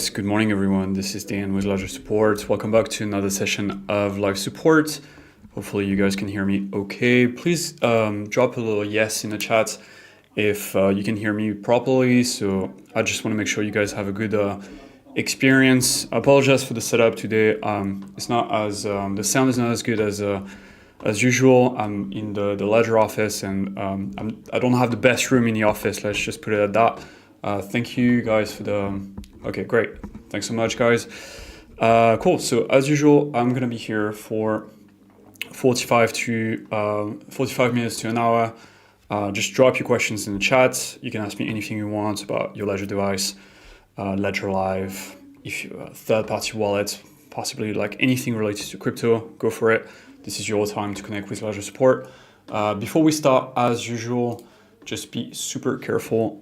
right, good morning everyone. This is Dan with Ledger Support. Welcome back to another session of live support. Hopefully you guys can hear me okay. Please drop a little yes in the chat if you can hear me properly. So I just want to make sure you guys have a good experience. I apologize for the setup today. It's not as the sound is not as good as usual. I'm in the Ledger office and I don't have the best room in the office. Let's just put it at that. Thank you guys for the, okay, great. Thanks so much, guys. Cool, so as usual, I'm gonna be here for 45 minutes to an hour. Just drop your questions in the chat. You can ask me anything you want about your Ledger device, Ledger Live, if you third-party wallet, possibly like anything related to crypto, go for it. This is your time to connect with Ledger Support. Before we start, as usual, just be super careful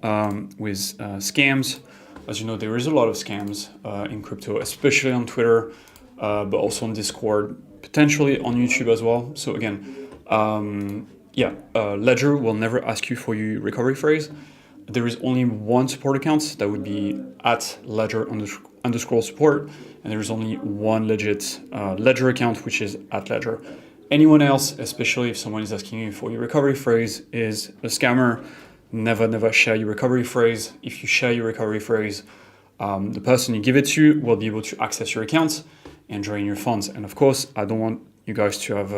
with scams. As you know, there is a lot of scams in crypto, especially on Twitter, but also on Discord, potentially on YouTube as well. So again, Ledger will never ask you for your recovery phrase. There is only one support account that would be at Ledger_support, and there is only one legit Ledger account, which is at Ledger. Anyone else, especially if someone is asking you for your recovery phrase, is a scammer. Never share your recovery phrase. If you share your recovery phrase, the person you give it to will be able to access your account and drain your funds. And of course, I don't want you guys to have,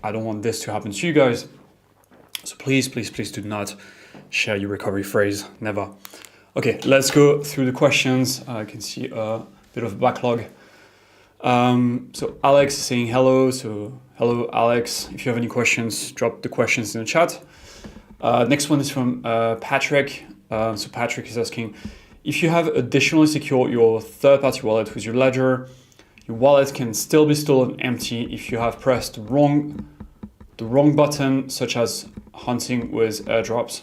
I don't want this to happen to you guys. So please do not share your recovery phrase, never. Okay, let's go through the questions. I can see a bit of a backlog. So Alex is saying hello. So hello, Alex. If you have any questions, drop the questions in the chat. Next one is from Patrick. So Patrick is asking, if you have additionally secured your third-party wallet with your Ledger, your wallet can still be stolen empty if you have pressed the wrong button, such as hunting with airdrops.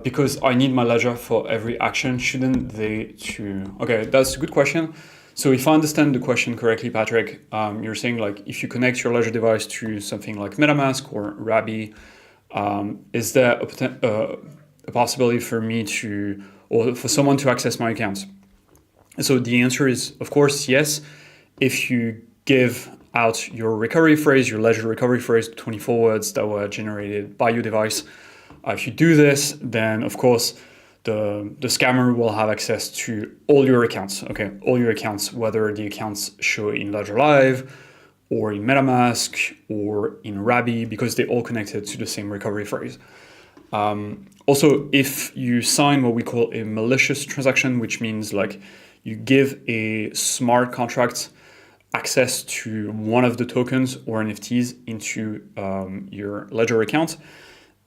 Because I need my Ledger for every action, shouldn't they too? Okay, that's a good question. So if I understand the question correctly, Patrick, you're saying like if you connect your Ledger device to something like MetaMask or Rabby, is there a possibility for me to, or for someone to access my accounts? So the answer is, of course, yes. If you give out your recovery phrase, your Ledger recovery phrase, 24 words that were generated by your device, if you do this, then of course, the scammer will have access to all your accounts, okay? All your accounts, whether the accounts show in Ledger Live or in MetaMask or in Rabby, because they're all connected to the same recovery phrase. Also, if you sign what we call a malicious transaction, which means like you give a smart contract access to one of the tokens or NFTs into your Ledger account,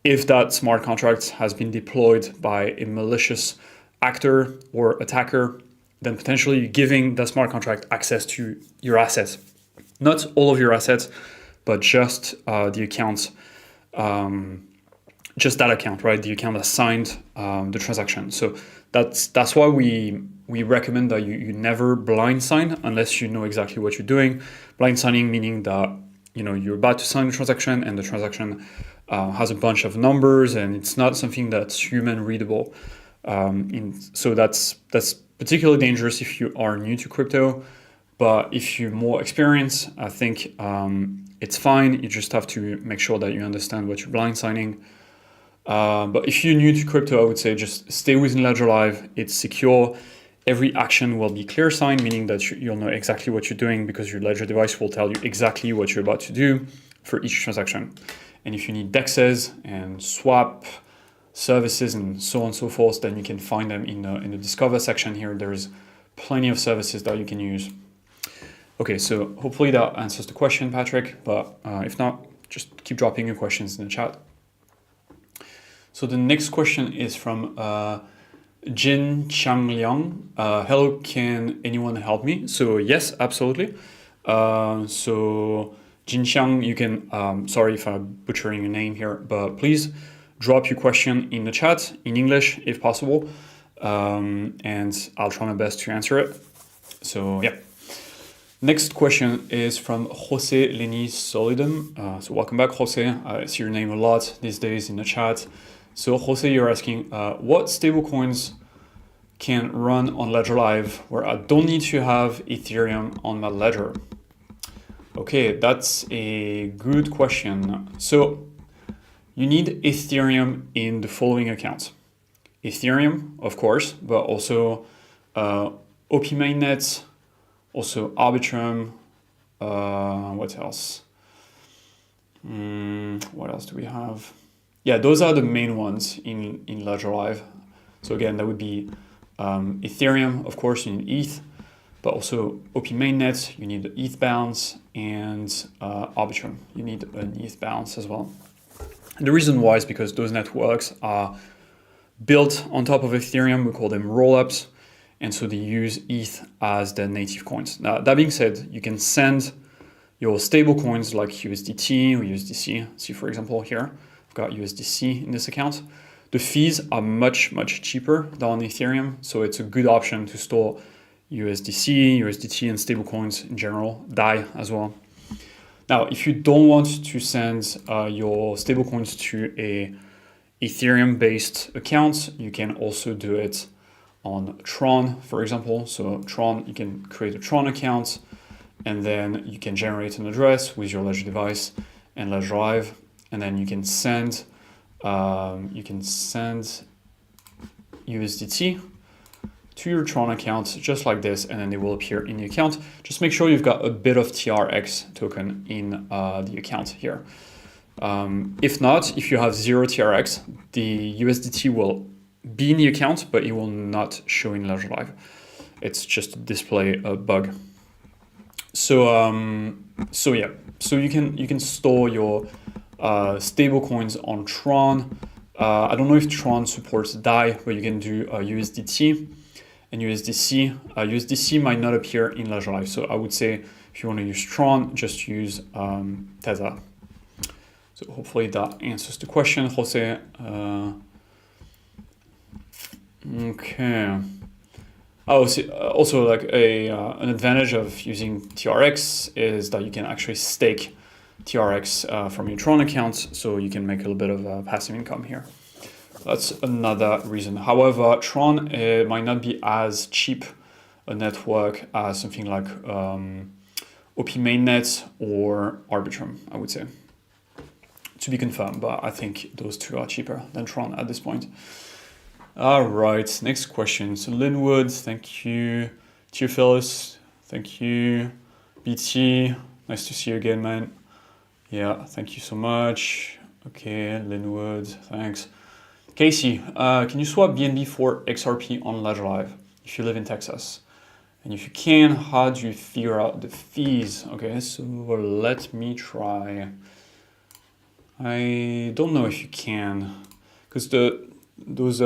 if that smart contract has been deployed by a malicious actor or attacker, then potentially you're giving the smart contract access to your assets. Not all of your assets, but just the account, just that account, right? The account that signed the transaction. So that's why we recommend that you never blind sign unless you know exactly what you're doing. Blind signing meaning that you're about to sign the transaction and the transaction has a bunch of numbers and it's not something that's human readable. So that's particularly dangerous if you are new to crypto. But if you're more experienced, I think it's fine. You just have to make sure that you understand what you're blind signing. But if you're new to crypto, I would say just stay within Ledger Live. It's secure. Every action will be clear signed, meaning that you'll know exactly what you're doing because your Ledger device will tell you exactly what you're about to do for each transaction. And if you need DEXs and swap services and so on and so forth, then you can find them in the Discover section here. There is plenty of services that you can use. Okay, so hopefully that answers the question, Patrick, but if not, just keep dropping your questions in the chat. So the next question is from Jin Chang Liang. Hello, can anyone help me? So yes, absolutely. So Jin Chang, you can, sorry if I'm butchering your name here, but please drop your question in the chat in English if possible, and I'll try my best to answer it. So yeah. Next question is from Jose Leni Solidum. So welcome back, Jose. I see your name a lot these days in the chat. So Jose, you're asking, what stablecoins can run on Ledger Live where I don't need to have Ethereum on my ledger? Okay, that's a good question. So you need Ethereum in the following accounts. Ethereum, of course, but also OP mainnet, also Arbitrum, what else? What else do we have? Yeah, those are the main ones in Ledger Live. So again, that would be Ethereum, of course, you need ETH, but also OP mainnet, you need the ETH bounce, and Arbitrum, you need an ETH bounce as well. And the reason why is because those networks are built on top of Ethereum, we call them rollups, and so they use ETH as their native coins. Now, that being said, you can send your stable coins like USDT or USDC. See, for example, here, I've got USDC in this account. The fees are much, much cheaper than on Ethereum, so it's a good option to store USDC, USDT, and stablecoins in general, DAI as well. Now, if you don't want to send your stablecoins to a Ethereum-based account, you can also do it on Tron, for example. So Tron, you can create a Tron account, and then you can generate an address with your Ledger device and Ledger Live, and then you can send USDT to your Tron account just like this, and then they will appear in the account. Just make sure you've got a bit of TRX token in the account here. If not, if you have 0 TRX, the USDT will be in the account, but it will not show in Ledger Live. It's just a display bug. So yeah, so you can store your stable coins on Tron. I don't know if Tron supports DAI, but you can do USDT and USDC. USDC might not appear in Ledger Live, so I would say if you want to use Tron, just use Tether. So hopefully that answers the question, Jose. Okay. Also, like an advantage of using TRX is that you can actually stake TRX from your Tron account, so you can make a little bit of passive income here. That's another reason. However, Tron might not be as cheap a network as something like OP mainnet or Arbitrum, I would say. To be confirmed, but I think those two are cheaper than Tron at this point. All right, next question. So Linwood, thank you. Theophilus, thank you. BT, nice to see you again, man. Yeah, thank you so much. Okay, Linwood, thanks. Casey, can you swap BNB for XRP on Ledger Live if you live in Texas? And if you can, how do you figure out the fees? Okay, so let me try. I don't know if you can, because those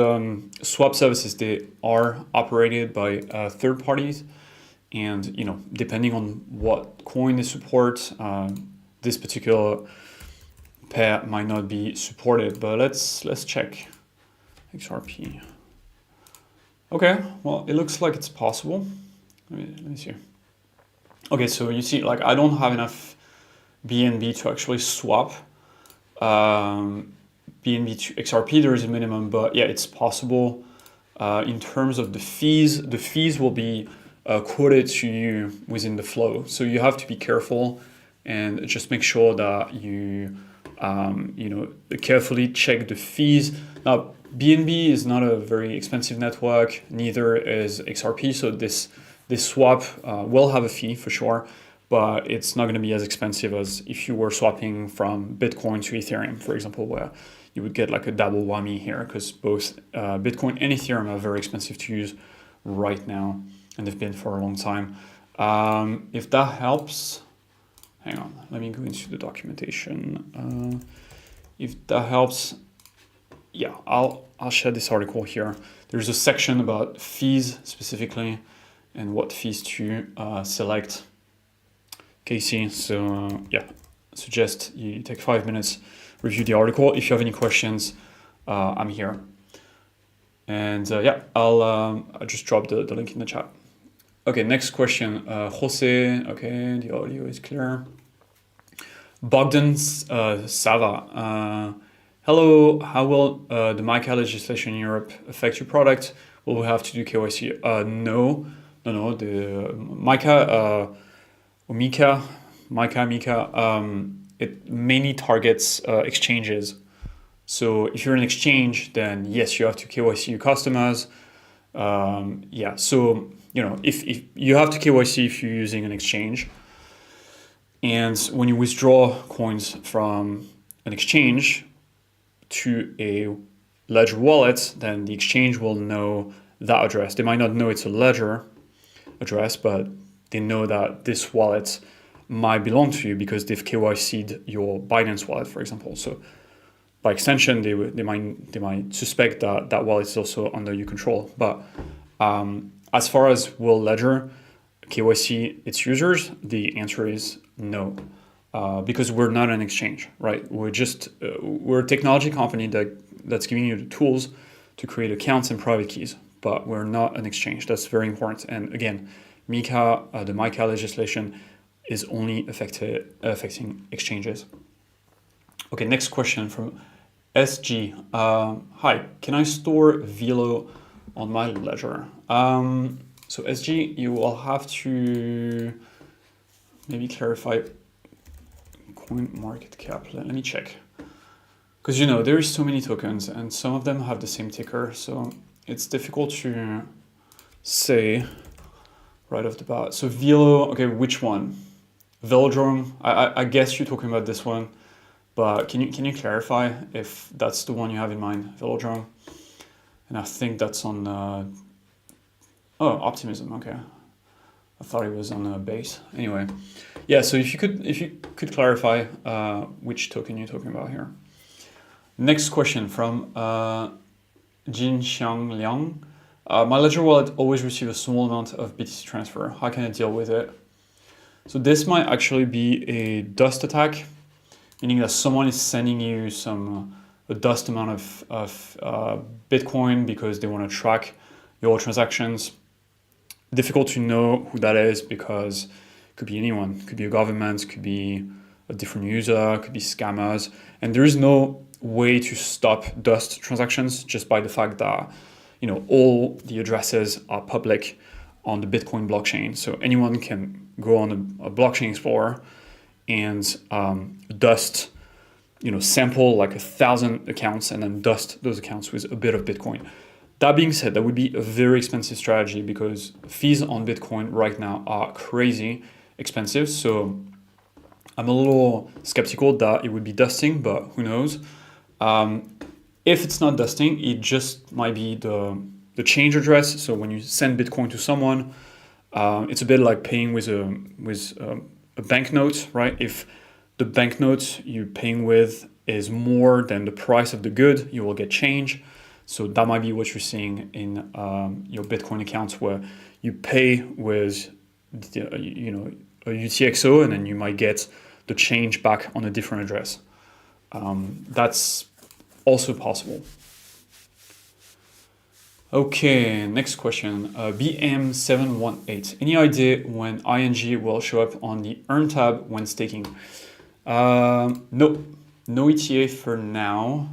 swap services, they are operated by third parties, and depending on what coin they support, this particular pair might not be supported. But let's check XRP. Okay, well, it looks like it's possible. Let me see. Okay, so you see, like, I don't have enough BNB to actually swap BNB to XRP. There is a minimum, but yeah, it's possible. In terms of the fees will be quoted to you within the flow. So you have to be careful and just make sure that you carefully check the fees. Now, BNB is not a very expensive network, neither is XRP. So this swap will have a fee for sure, but it's not going to be as expensive as if you were swapping from Bitcoin to Ethereum, for example, where you would get like a double whammy here, because both Bitcoin and Ethereum are very expensive to use right now, and they've been for a long time. If that helps, hang on, let me go into the documentation. If that helps, yeah, I'll share this article here. There's a section about fees specifically and what fees to select. Casey, so yeah, I suggest you take 5 minutes, review the article. If you have any questions, I'm here. And yeah, I'll just drop the link in the chat. Okay, next question. Jose, okay, the audio is clear. Bogdan Sava. Hello, how will the MiCA legislation in Europe affect your product? will we have to do KYC? No. The Mika, it mainly targets exchanges. So if you're an exchange, then yes, you have to KYC your customers. Yeah, so if you have to KYC if you're using an exchange, and when you withdraw coins from an exchange to a ledger wallet, then the exchange will know that address. They might not know it's a ledger address, but they know that this wallet might belong to you because they've KYC'd your Binance wallet, for example. So by extension, they might suspect that that wallet is also under your control. But as far as will Ledger KYC its users, the answer is no, because we're not an exchange, right? We're a technology company that's giving you the tools to create accounts and private keys, but we're not an exchange. That's very important. And again, the MiCA legislation is only affecting exchanges. Okay, next question from SG. Hi, can I store Velo on my ledger? So SG, you will have to maybe clarify coin market cap. Let me check. Because there is so many tokens and some of them have the same ticker, so it's difficult to say right off the bat. So Velo, okay, which one? Velodrome, I guess you're talking about this one, but can you clarify if that's the one you have in mind, Velodrome? And I think that's on, Optimism, okay. I thought it was on Base. Anyway, yeah, so if you could clarify which token you're talking about here. Next question from Jin Xiang Liang. My Ledger wallet always receives a small amount of BTC transfer. How can I deal with it? So this might actually be a dust attack, meaning that someone is sending you a dust amount of Bitcoin because they want to track your transactions. Difficult to know who that is because it could be anyone. It could be a government, could be a different user, could be scammers. And there is no way to stop dust transactions just by the fact that all the addresses are public on the Bitcoin blockchain. So anyone can go on a blockchain explorer and dust, sample like 1,000 accounts and then dust those accounts with a bit of Bitcoin. That being said, that would be a very expensive strategy because fees on Bitcoin right now are crazy expensive. So I'm a little skeptical that it would be dusting, but who knows? If it's not dusting, it just might be the change address. So when you send Bitcoin to someone, it's a bit like paying with a banknote, right? If the banknote you're paying with is more than the price of the good, you will get change. So that might be what you're seeing in your Bitcoin accounts, where you pay with a UTXO and then you might get the change back on a different address. That's also possible. Okay, next question. BM718. Any idea when ING will show up on the Earn tab when staking? No ETA for now.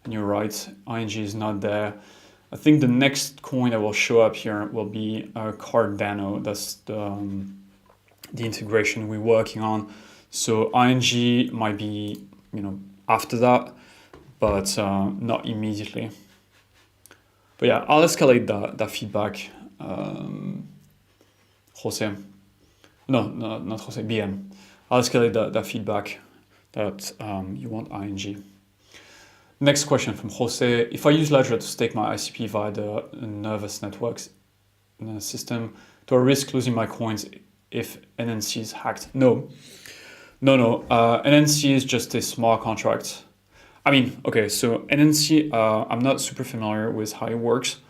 And you're right, ING is not there. I think the next coin that will show up here will be Cardano. That's the integration we're working on. So ING might be after that, but not immediately. But yeah, I'll escalate that feedback. Jose. No, not Jose, BM. I'll escalate that feedback that you want ING. Next question from Jose. If I use Ledger to stake my ICP via the Nervous Networks system, do I risk losing my coins if NNC is hacked? No. NNC is just a smart contract. I mean, okay, so NNC, I'm not super familiar with how it works.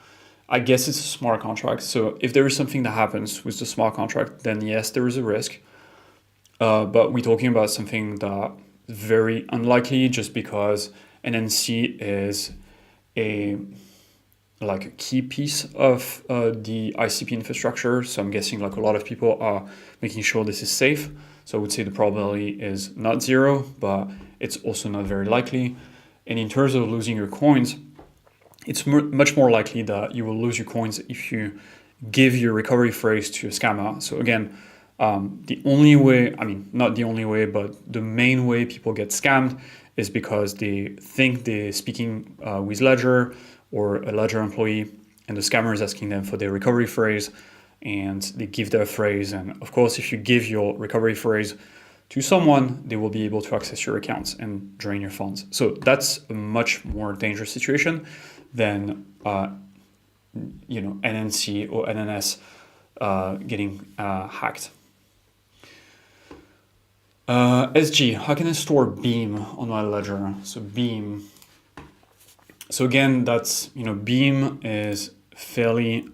I guess it's a smart contract. So if there is something that happens with the smart contract, then yes, there is a risk. But we're talking about something that is very unlikely just because NNC is a key piece of the ICP infrastructure. So I'm guessing a lot of people are making sure this is safe. So I would say the probability is not zero, but it's also not very likely. And in terms of losing your coins, it's much more likely that you will lose your coins if you give your recovery phrase to a scammer. So again, the only way, I mean, not the only way, but the main way people get scammed is because they think they're speaking with Ledger or a Ledger employee, and the scammer is asking them for their recovery phrase, and they give their phrase. And of course, if you give your recovery phrase to someone, they will be able to access your accounts and drain your funds. So that's a much more dangerous situation than NNC or NNS getting hacked. SG, how can I store Beam on my ledger? So Beam. So again, that's, Beam is fairly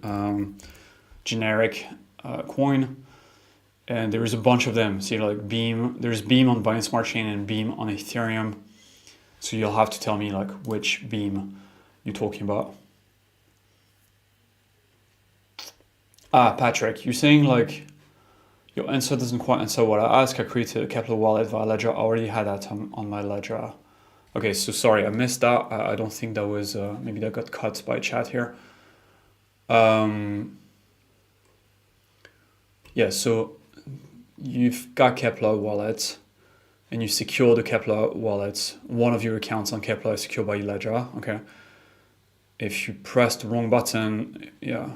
generic coin, and there is a bunch of them. See, like Beam, there's Beam on Binance Smart Chain and Beam on Ethereum. So you'll have to tell me like which Beam you're talking about. Patrick, you're saying like your answer doesn't quite answer what I asked. I created a Kepler wallet via Ledger. I already had that on my Ledger. Okay, so sorry, I missed that. I don't think that was, maybe that got cut by chat here. Yeah, so you've got Kepler wallet and you secure the Kepler wallet. One of your accounts on Kepler is secured by your Ledger, okay? If you press the wrong button, yeah,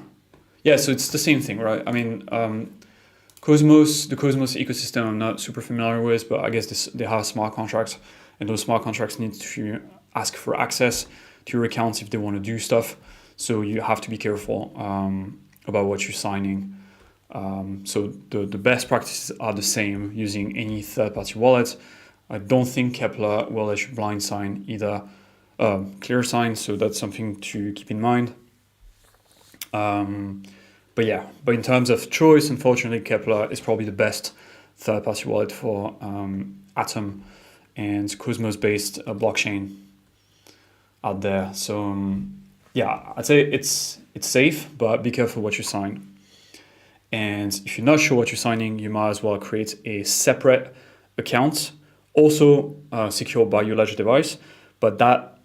so it's the same thing, right? I mean, Cosmos, the Cosmos ecosystem I'm not super familiar with, but I guess they have smart contracts, and those smart contracts need to ask for access to your accounts if they want to do stuff. So you have to be careful about what you're signing. So the best practices are the same using any third-party wallet. I don't think Kepler will let you blind sign either clear sign, so that's something to keep in mind. But in terms of choice, unfortunately, Kepler is probably the best third-party wallet for Atom and Cosmos-based blockchain out there. So I'd say it's safe, but be careful what you sign. And if you're not sure what you're signing, you might as well create a separate account, also secured by your Ledger device, but that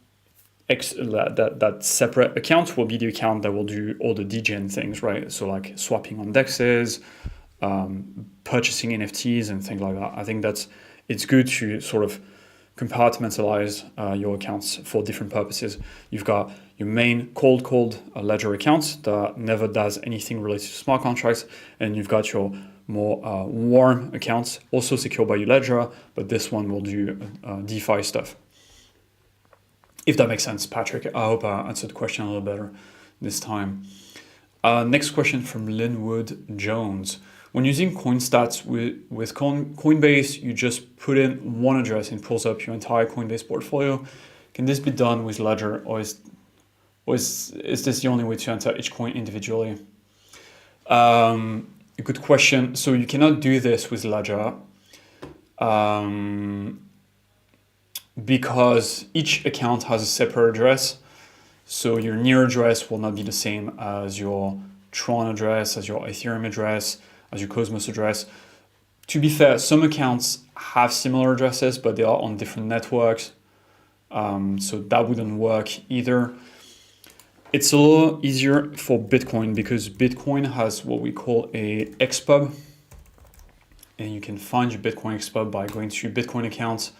separate account will be the account that will do all the degen things, right? So like swapping on dexes, purchasing NFTs and things like that. I think it's good to sort of compartmentalize your accounts for different purposes. You've got your main cold Ledger account that never does anything related to smart contracts, and you've got your more warm accounts, also secured by your Ledger, but this one will do DeFi stuff. If that makes sense, Patrick. I hope I answered the question a little better this time. Next question from Linwood Jones. When using CoinStats with Coinbase, you just put in one address and pulls up your entire Coinbase portfolio. Can this be done with Ledger, or is this the only way to enter each coin individually? A good question. So you cannot do this with Ledger because each account has a separate address. So your near address will not be the same as your Tron address, as your Ethereum address, as your Cosmos address. To be fair, some accounts have similar addresses, but they are on different networks. So that wouldn't work either. It's a little easier for Bitcoin because Bitcoin has what we call a XPub. And you can find your Bitcoin XPub by going to your Bitcoin account,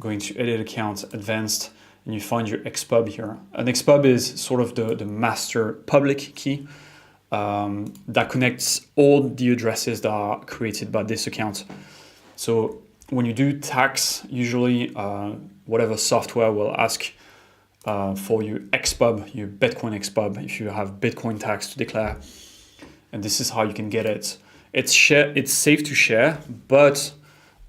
going to edit account, advanced, and you find your XPub here. An XPub is sort of the master public key that connects all the addresses that are created by this account. So when you do tax, usually whatever software will ask for your XPub, your Bitcoin XPub, if you have Bitcoin tax to declare, and this is how you can get it. It's safe to share, but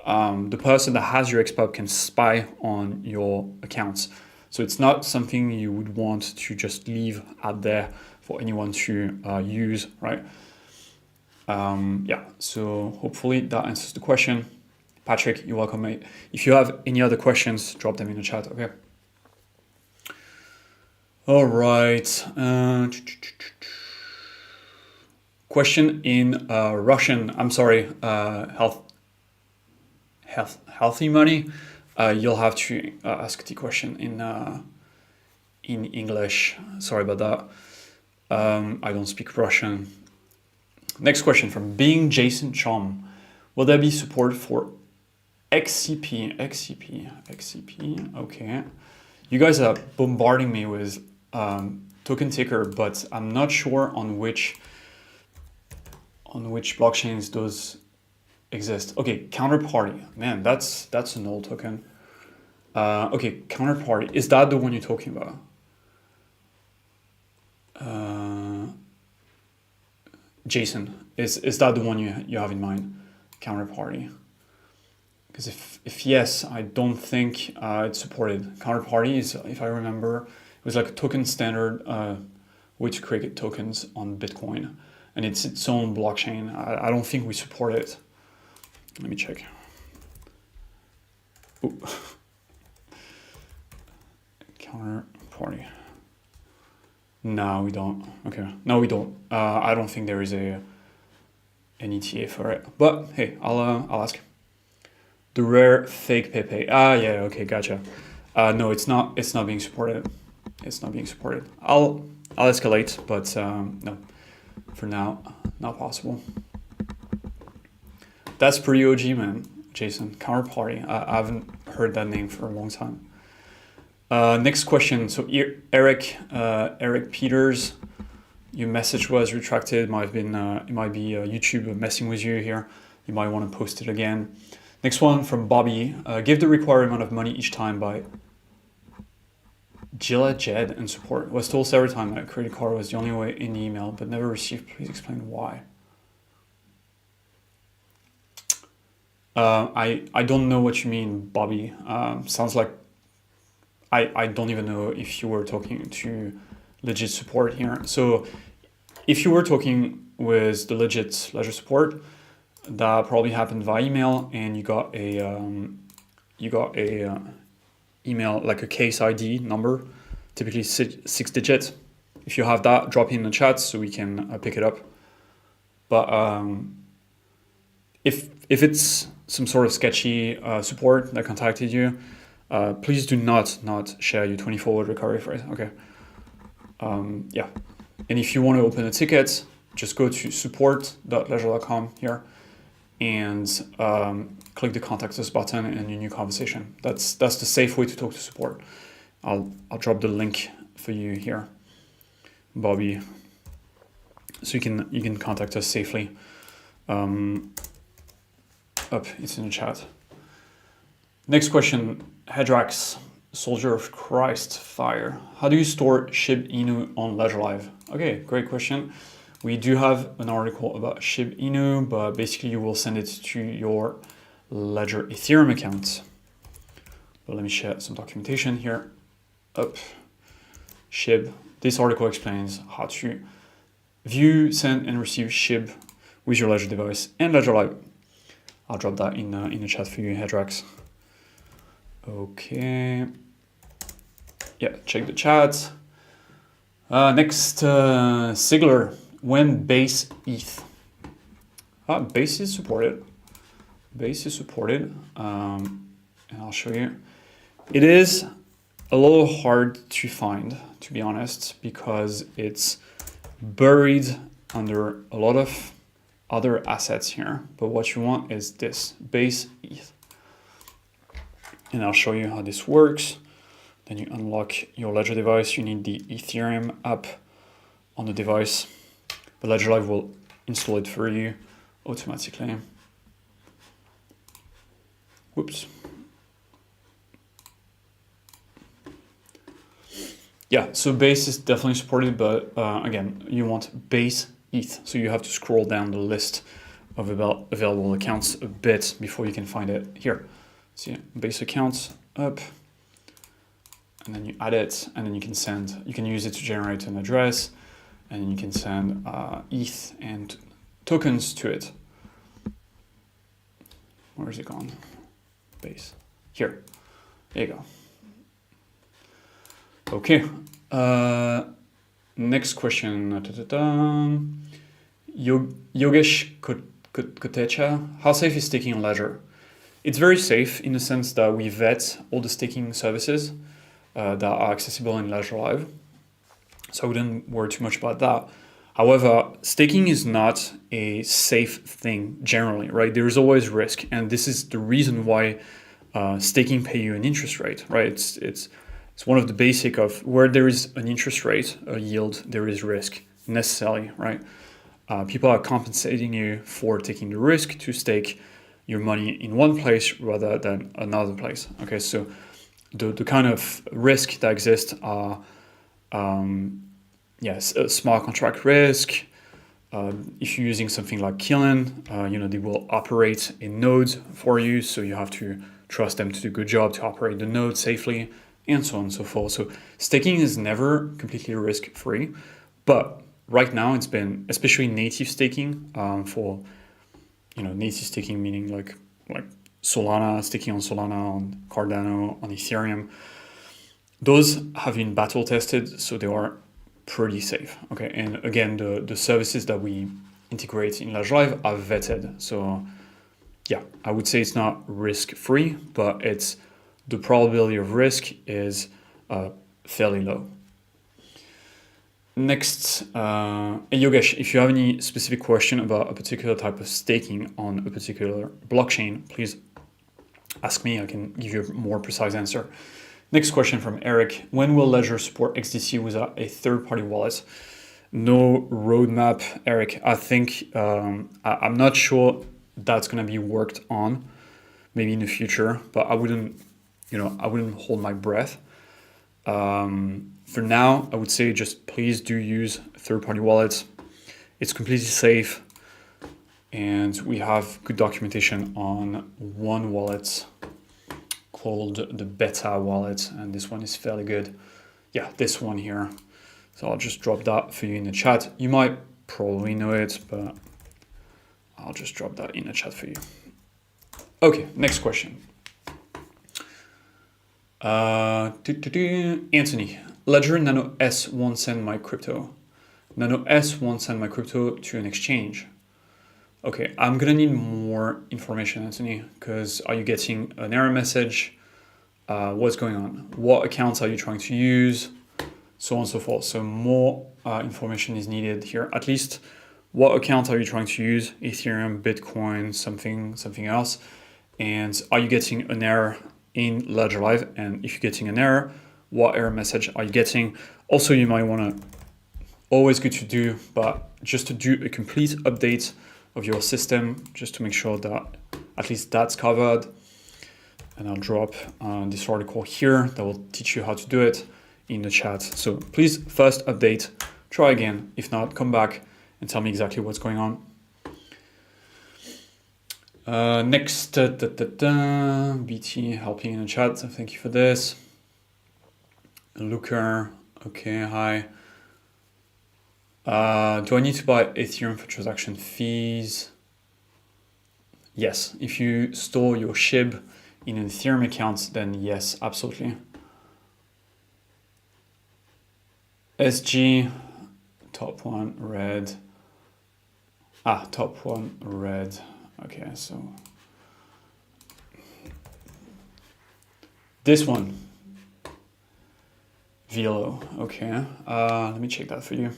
the person that has your XPub can spy on your accounts. So it's not something you would want to just leave out there for anyone to use, right? So hopefully that answers the question. Patrick, you're welcome, mate. If you have any other questions, drop them in the chat, okay? All right. Question in Russian. I'm sorry, healthy money. You'll have to ask the question in English. Sorry about that. I don't speak Russian. Next question from Being Jason Chom. Will there be support for XCP? Okay. You guys are bombarding me with token ticker, but I'm not sure on which blockchains those exist. Okay, counterparty. Man, that's an old token. Okay, counterparty. Is that the one you're talking about? Jason, is that the one you have in mind? Counterparty. Because if yes, I don't think it's supported. Counterparty is, if I remember, it was like a token standard way to create tokens on Bitcoin, and it's its own blockchain. I don't think we support it. Let me check. Ooh. Counterparty. No, we don't. Okay, no, we don't. I don't think there is an ETA for it. But hey, I'll ask. The rare fake Pepe. Yeah, okay, gotcha. No, it's not being supported. It's not being supported. I'll escalate, but no, for now, not possible. That's pretty OG, man, Jason. Counterparty. I haven't heard that name for a long time. Next question. So Eric Peters, your message was retracted. It might be YouTube messing with you here. You might want to post it again. Next one from Bobby. Give the required amount of money each time by Gilla Jed and support. Was told several times that credit card was the only way in the email, but never received. Please explain why. I don't know what you mean, Bobby. Sounds like I don't even know if you were talking to legit support here. So if you were talking with the legit Ledger support, that probably happened via email, and you got a email, like a case ID number, typically 6 digits. If you have that, drop it in the chat so we can pick it up. But if it's some sort of sketchy support that contacted you, please do not share your 24-hour recovery phrase. Okay. Yeah. And if you want to open a ticket, just go to support.ledger.com here and click the contact us button and a new conversation. That's the safe way to talk to support. I'll drop the link for you here, Bobby, so you can contact us safely. It's in the chat. Next question, Hedrax, Soldier of Christ, Fire. How do you store SHIB Inu on Ledger Live? Okay, great question. We do have an article about SHIB Inu, but basically you will send it to your Ledger Ethereum account. But let me share some documentation here. SHIB. This article explains how to view, send, and receive SHIB with your Ledger device and Ledger Live. I'll drop that in the chat for you, Hedrax. Okay. Yeah, check the chat. Next, Sigler. When base ETH? Base is supported. Base is supported. And I'll show you. It is a little hard to find, to be honest, because it's buried under a lot of other assets here. But what you want is this, base ETH. And I'll show you how this works. Then you unlock your Ledger device. You need the Ethereum app on the device. The Ledger Live will install it for you automatically. Whoops. Yeah, so base is definitely supported, but again, you want base ETH. So you have to scroll down the list of available accounts a bit before you can find it here. See, base accounts up, and then you add it, and then you can use it to generate an address, and then you can send ETH and tokens to it. Where is it gone? Base. Here. There you go. Okay. Next question. Yogesh Kotecha. How safe is staking on Ledger? It's very safe in the sense that we vet all the staking services. that are accessible in Ledger Live. So I wouldn't worry too much about that. However, staking is not a safe thing generally, right? There is always risk, and this is the reason why staking pay you an interest rate, right? It's one of the basic of where there is an interest rate, a yield, there is risk necessarily, right? People are compensating you for taking the risk to stake your money in one place rather than another place. Okay, so the kind of risk that exists are yes, a smart contract risk. If you're using something like Kiln, they will operate a node for you, so you have to trust them to do a good job to operate the node safely, and so on and so forth. So staking is never completely risk-free, but right now it's been, especially native staking, native staking meaning like Solana, staking on Solana, on Cardano, on Ethereum. Those have been battle tested, so they are pretty safe. Okay, and again, the services that we integrate in Ledger Live are vetted. So yeah, I would say it's not risk-free, but the probability of risk is fairly low. Next, Yogesh, if you have any specific question about a particular type of staking on a particular blockchain, please ask me. I can give you a more precise answer. Next question from Eric. When will Ledger support XDC without a third-party wallet? No roadmap, Eric. I think I'm not sure that's going to be worked on, maybe in the future, but I wouldn't hold my breath. For now, I would say just please do use third-party wallets. It's completely safe, and we have good documentation on one wallet called the Beta wallet, and this one is fairly good. Yeah, this one here. So I'll just drop that for you in the chat. You might probably know it, but I'll just drop that in the chat for you. Okay, next question. Anthony, Ledger Nano S won't send my crypto. Nano S won't send my crypto to an exchange. Okay, I'm gonna need more information, Anthony, because are you getting an error message? What's going on? What accounts are you trying to use? So on and so forth. So more information is needed here. At least, what account are you trying to use? Ethereum, Bitcoin, something else? And are you getting an error in Ledger Live? And if you're getting an error, what error message are you getting? Also, you might want to, always good to do, but just to do a complete update of your system, just to make sure that at least that's covered. And I'll drop this article here that will teach you how to do it in the chat. So please first update, try again. If not, come back and tell me exactly what's going on. Next, BT helping in the chat, so thank you for this. Looker, okay, hi. Do I need to buy Ethereum for transaction fees? Yes, if you store your SHIB in an Ethereum account, then yes, absolutely. SG, top one, red. Top one, red. Okay, so this one, Velo, okay. Let me check that for you.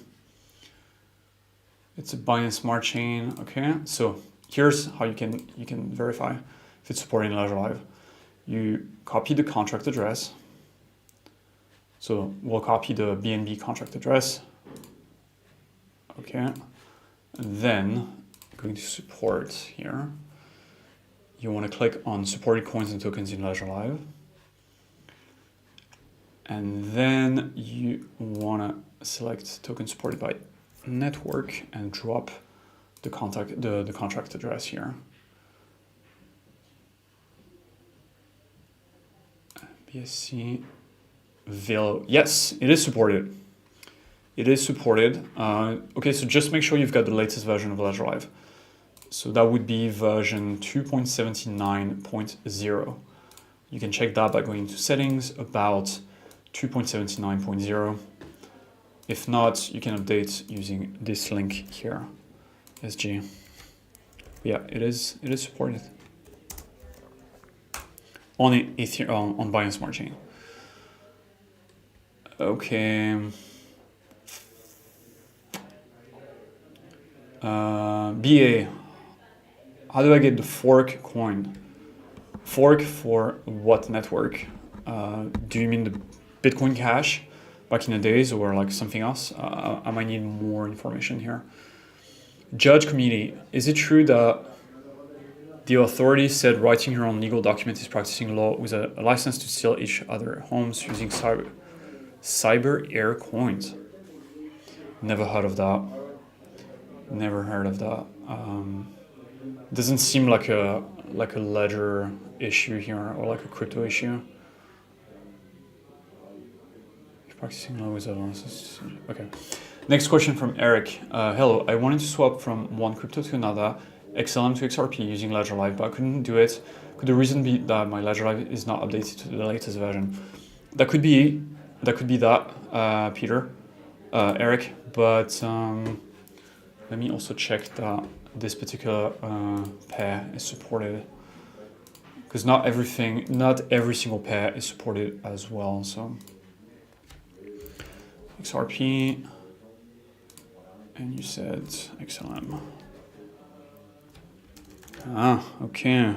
It's a Binance Smart Chain, okay. So here's how you can verify if it's supporting Ledger Live. You copy the contract address. So we'll copy the BNB contract address. Okay. And then going to support here. You want to click on supported coins and tokens in Ledger Live. And then you want to select token supported by network and drop the contract address here. BSC Velo. Yes, it is supported. It is supported. Okay, so just make sure you've got the latest version of Ledger Live. So that would be version 2.79.0. You can check that by going to settings, about 2.79.0. If not, you can update using this link here, SG. Yeah, it is supported on Binance Smart Chain. Okay. BA, how do I get the fork coin? Fork for what network? Do you mean the Bitcoin Cash back in the days or like something else? I might need more information here. Judge committee, is it true that the authorities said writing your own legal document is practicing law with a license to steal each other homes using cyber air coins? Never heard of that. Never heard of that. Doesn't seem like a ledger issue here or like a crypto issue. Practicing law with a license. Okay. Next question from Eric. Hello, I wanted to swap from one crypto to another, XLM to XRP using Ledger Live, but I couldn't do it. Could the reason be that my Ledger Live is not updated to the latest version? That could be that, Peter, Eric. But let me also check that this particular pair is supported, because not every single pair is supported as well. So XRP, and you said XLM. Okay,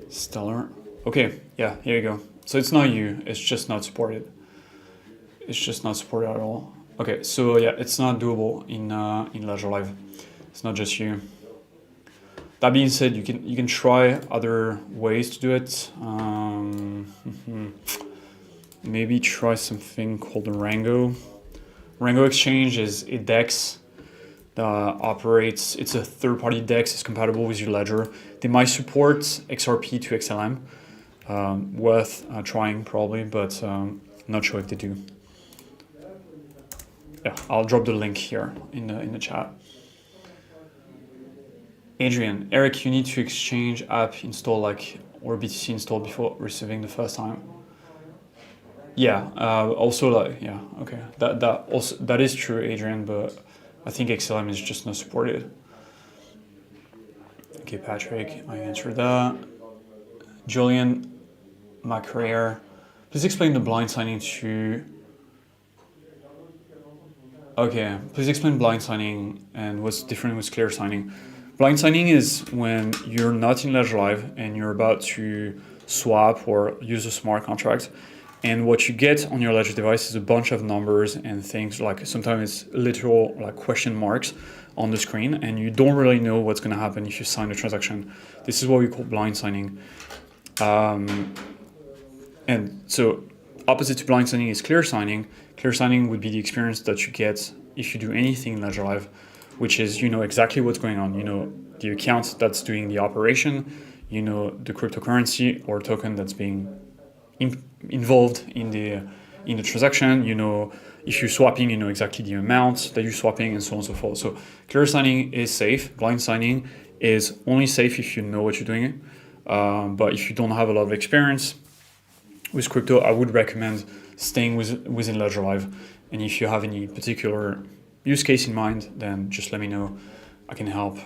stellar. Okay, yeah, here you go. So it's not you, it's just not supported. It's just not supported at all. Okay, so yeah, it's not doable in Ledger Live. It's not just you. That being said, you can try other ways to do it. Maybe try something called Rango. Rango Exchange is a DEX that operates. It's a third-party DEX. It's compatible with your ledger. They might support XRP to XLM. Worth trying probably, but not sure if they do. Yeah, I'll drop the link here in the chat. Adrian, Eric, you need to exchange app install or BTC install before receiving the first time. Yeah. Also, okay. That is true, Adrian. But I think XLM is just not supported. Okay, Patrick, I answered that. Julian, my career. Please explain the blind signing to. Okay, please explain blind signing and what's different with clear signing. Blind signing is when you're not in Ledger Live and you're about to swap or use a smart contract. And what you get on your Ledger device is a bunch of numbers and things, like sometimes it's literal like question marks on the screen, and you don't really know what's going to happen if you sign a transaction. This is what we call blind signing. And so opposite to blind signing is clear signing. Clear signing would be the experience that you get if you do anything in Ledger Live, which is you know exactly what's going on. You know the account that's doing the operation, you know the cryptocurrency or token that's being involved in the transaction. You know if you're swapping, you know exactly the amount that you're swapping and so on and so forth. So clear signing is safe. Blind signing is only safe if you know what you're doing. But if you don't have a lot of experience with crypto, I would recommend staying within Ledger Live. And if you have any particular use case in mind, then just let me know. I can help.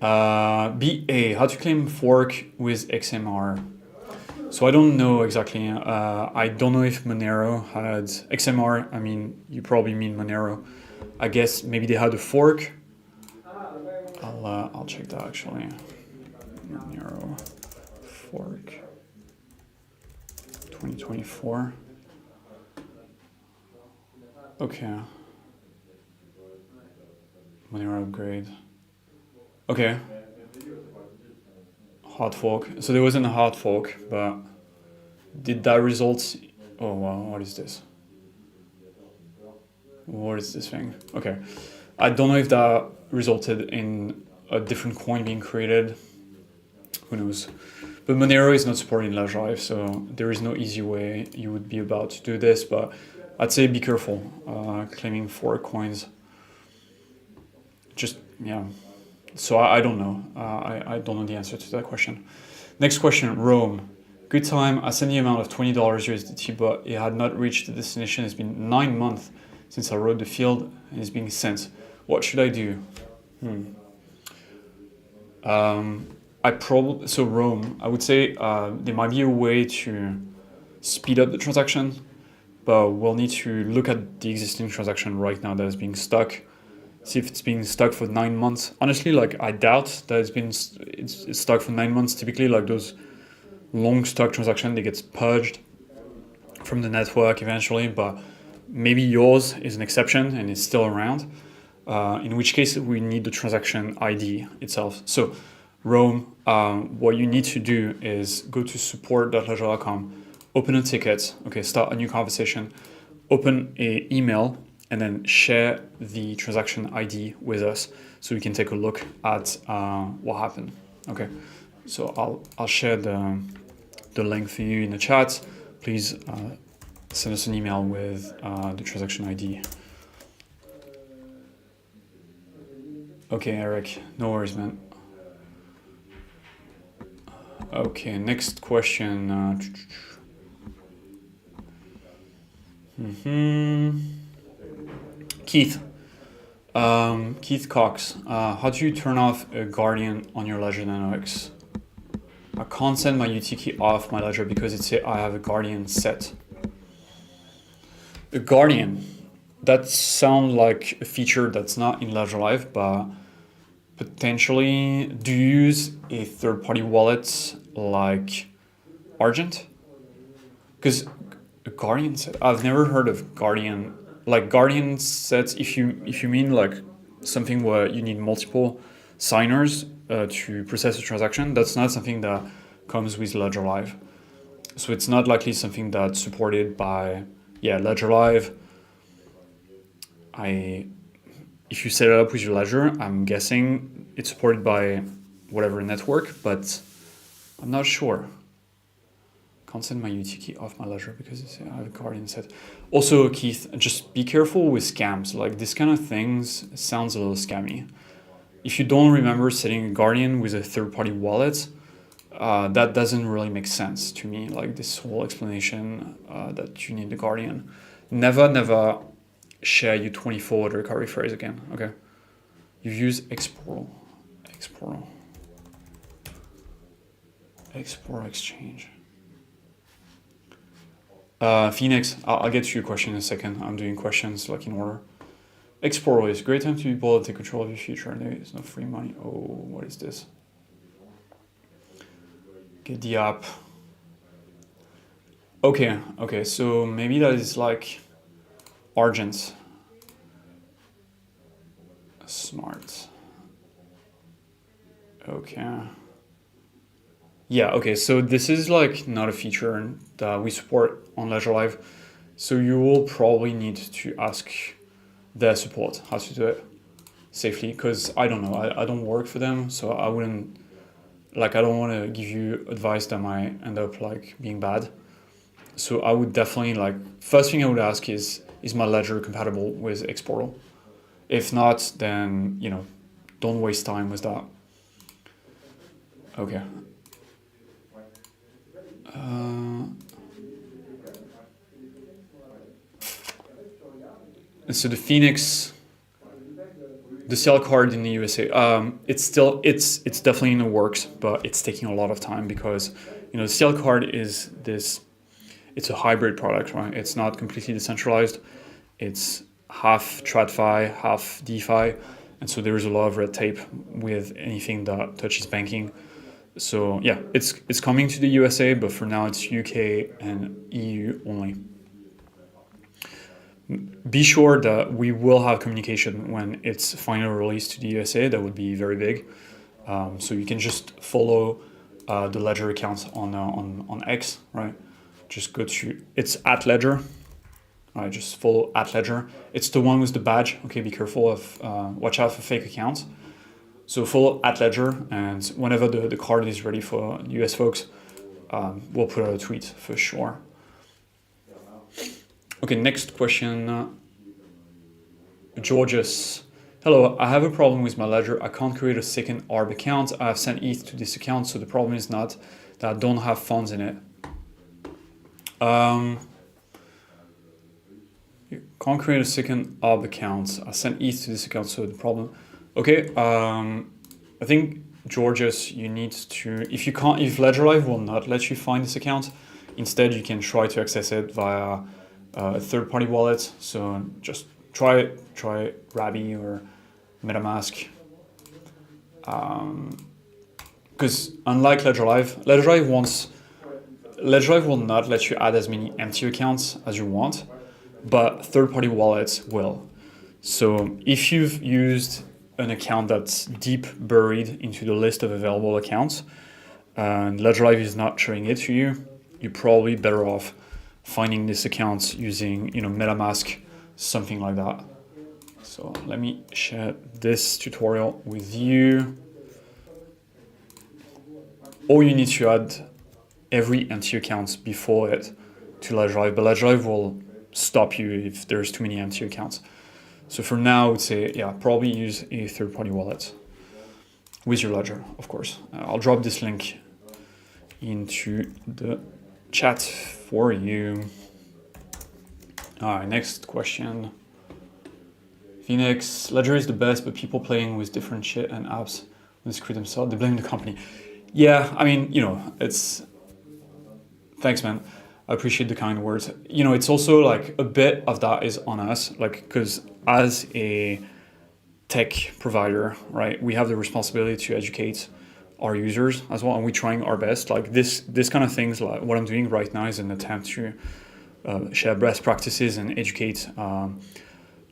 BA, how to claim fork with XMR. So I don't know exactly. I don't know if Monero had XMR. I mean, you probably mean Monero. I guess maybe they had a fork. I'll check that actually. Monero fork 2024. Okay. Monero upgrade. Okay. Hard fork. So there wasn't a hard fork, but did that result? Oh wow, what is this? What is this thing? Okay. I don't know if that resulted in a different coin being created. Who knows? But Monero is not supported in Ledger Live, so there is no easy way you would be about to do this, but I'd say be careful claiming fork coins. Just, yeah. So I don't know. I don't know the answer to that question. Next question, Rome. Good time. I sent the amount of $20 USDT, but it had not reached the destination. It's been 9 months since I wrote the field and it's being sent. What should I do? So Rome, I would say there might be a way to speed up the transaction, but we'll need to look at the existing transaction right now that is being stuck, see if it's being stuck for 9 months. Honestly, like I doubt that it's stuck for 9 months. Typically, like those long stuck transactions, they get purged from the network eventually, but maybe yours is an exception and it's still around. In which case we need the transaction ID itself. So Rome, what you need to do is go to support.ledger.com, open a ticket, okay, start a new conversation, open an email, and then share the transaction ID with us so we can take a look at what happened. Okay, so I'll share the link for you in the chat. Please send us an email with the transaction ID. Okay, Eric, no worries, man. Okay, next question. Keith. Keith Cox. How do you turn off a Guardian on your Ledger Nano X? I can't send my UT key off my Ledger because it says I have a Guardian set. A Guardian. That sounds like a feature that's not in Ledger Live, but potentially, do you use a third-party wallet like Argent? Because a Guardian set, I've never heard of Guardian. Like Guardian sets, if you mean like something where you need multiple signers to process a transaction, that's not something that comes with Ledger Live. So it's not likely something that's supported by Ledger Live. If you set it up with your Ledger, I'm guessing it's supported by whatever network, but I'm not sure. Can't send my UT key off my Ledger because I have a Guardian set. Also, Keith, just be careful with scams. Like this kind of things sounds a little scammy. If you don't remember setting a Guardian with a third-party wallet, that doesn't really make sense to me. Like this whole explanation that you need the Guardian. Never share your 24 recovery phrase again, okay? You use Export Exchange. Phoenix, I'll get to your question in a second. I'm doing questions like in order. Export is a great time to be able to take control of your future. There is no free money. Oh, what is this? Get the app. Okay, so maybe that is like Argent. Smart. Okay. Yeah, okay, so this is like not a feature that we support on Ledger Live. So you will probably need to ask their support how to do it safely, because I don't know, I don't work for them, so I wouldn't, like I don't want to give you advice that might end up like being bad. So I would definitely like, first thing I would ask is my Ledger compatible with Exportal? If not, then, you know, don't waste time with that. Okay. So the Phoenix, the sale card in the USA, it's definitely in the works, but it's taking a lot of time because, you know, the sale card is it's a hybrid product, right? It's not completely decentralized. It's half TradFi, half DeFi, and so there is a lot of red tape with anything that touches banking. So yeah, it's coming to the USA, but for now it's UK and EU only. Be sure that we will have communication when it's finally released to the USA. That would be very big. So you can just follow the Ledger account on X, right? Just go to, it's @Ledger. All right, just follow @Ledger. It's the one with the badge. Okay, be careful of, watch out for fake accounts. So follow @Ledger, and whenever the card is ready for US folks, we'll put out a tweet for sure. Okay, next question. Georges. Hello, I have a problem with my Ledger. I can't create a second ARB account. I have sent ETH to this account, so the problem is not that I don't have funds in it. You can't create a second ARB account. I sent ETH to this account, so the problem. Okay, I think Georges, you need to, if Ledger Live will not let you find this account, Instead, you can try to access it via a third-party wallet. So just try it. Try Rabby or MetaMask. Because unlike Ledger Drive will not let you add as many empty accounts as you want, but third-party wallets will. So if you've used an account that's deep buried into the list of available accounts, and Ledger Live is not showing it to you, you're probably better off finding this account using, MetaMask, something like that. So let me share this tutorial with you. Or you need to add every empty account before it to Ledger Live, but Ledger Live will stop you if there's too many empty accounts. So for now, I would say, probably use a third-party wallet with your Ledger, of course. I'll drop this link into the chat for you. All right, next question. Phoenix, Ledger is the best, but people playing with different shit and apps when they screw themselves, they blame the company. Yeah, I mean, it's... Thanks, man. I appreciate the kind words. It's also like a bit of that is on us, like, because as a tech provider, right, we have the responsibility to educate our users as well, and we're trying our best. Like this kind of things, like what I'm doing right now is an attempt to share best practices and educate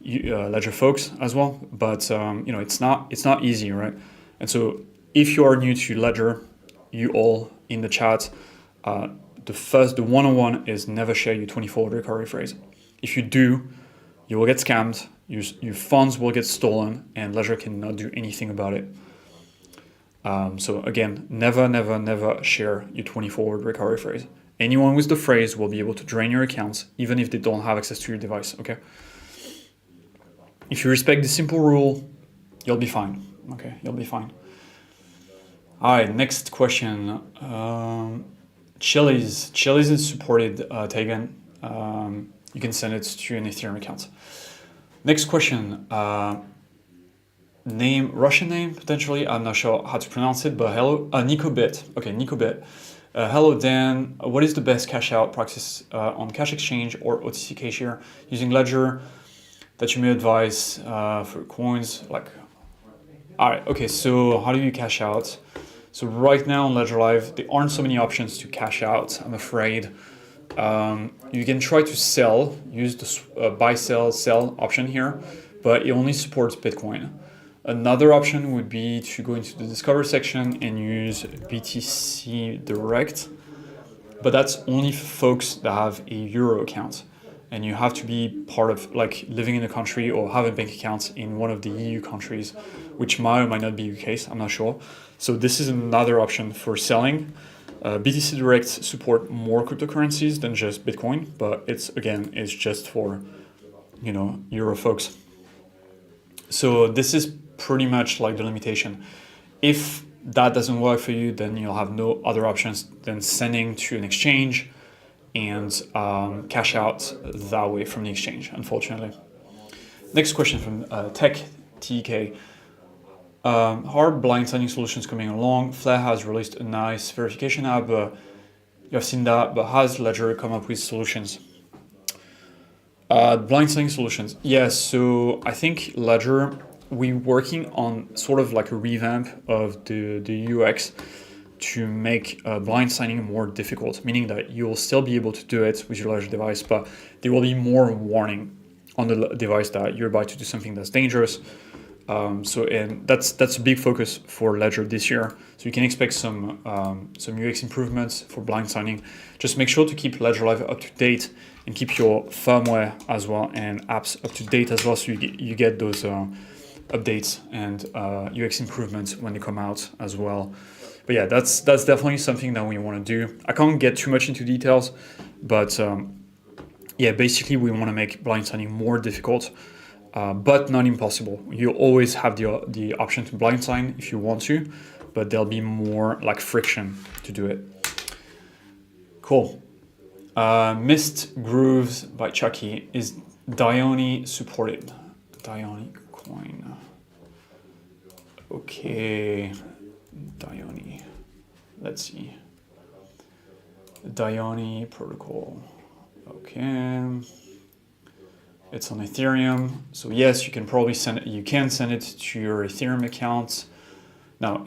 Ledger folks as well. But it's not easy, right? And so if you are new to Ledger, you all in the chat, the 101 is never share your 24-hour recovery phrase. If you do, you will get scammed, your funds will get stolen, and Ledger cannot do anything about it. So again, never share your 24-hour recovery phrase. Anyone with the phrase will be able to drain your accounts, even if they don't have access to your device, okay? If you respect the simple rule, you'll be fine, okay? You'll be fine. All right, next question. Chiliz is supported, Tegan. You can send it to an Ethereum account. Next question. Russian name, potentially. I'm not sure how to pronounce it, but hello. Nicobit. Okay, Nicobit. Hello, Dan. What is the best cash out practice on Cash Exchange or OTC Cashier using Ledger that you may advise for coins? All right, okay, so how do you cash out? So right now on Ledger Live, there aren't so many options to cash out, I'm afraid. You can try to sell, use the buy, sell option here, but it only supports Bitcoin. Another option would be to go into the Discover section and use BTC Direct, but that's only for folks that have a Euro account. And you have to be part of, living in the country or have a bank account in one of the EU countries, which might or might not be the case, I'm not sure. So this is another option for selling. BTC Direct support more cryptocurrencies than just Bitcoin, but it's just for, Euro folks. So this is pretty much like the limitation. If that doesn't work for you, then you'll have no other options than sending to an exchange and cash out that way from the exchange, unfortunately. Next question from Tech TK. How are blind signing solutions coming along? Flare has released a nice verification app. You've seen that, but has Ledger come up with solutions? Blind signing solutions. Yes, so I think Ledger, we're working on sort of like a revamp of the UX to make blind signing more difficult, meaning that you'll still be able to do it with your Ledger device, but there will be more warning on the device that you're about to do something that's dangerous. And that's a big focus for Ledger this year. So you can expect some UX improvements for blind signing. Just make sure to keep Ledger Live up to date and keep your firmware as well and apps up to date as well, so you get those updates and UX improvements when they come out as well. But yeah, that's definitely something that we want to do. I can't get too much into details, but basically we want to make blind signing more difficult. But not impossible. You always have the option to blind sign if you want to, but there'll be more friction to do it. Cool. Mist Grooves by Chucky. Is Dione supported? Dione coin. Okay. Dione. Let's see. Dione protocol. Okay. It's on Ethereum. So yes, you can probably send it, you can send it to your Ethereum account. Now,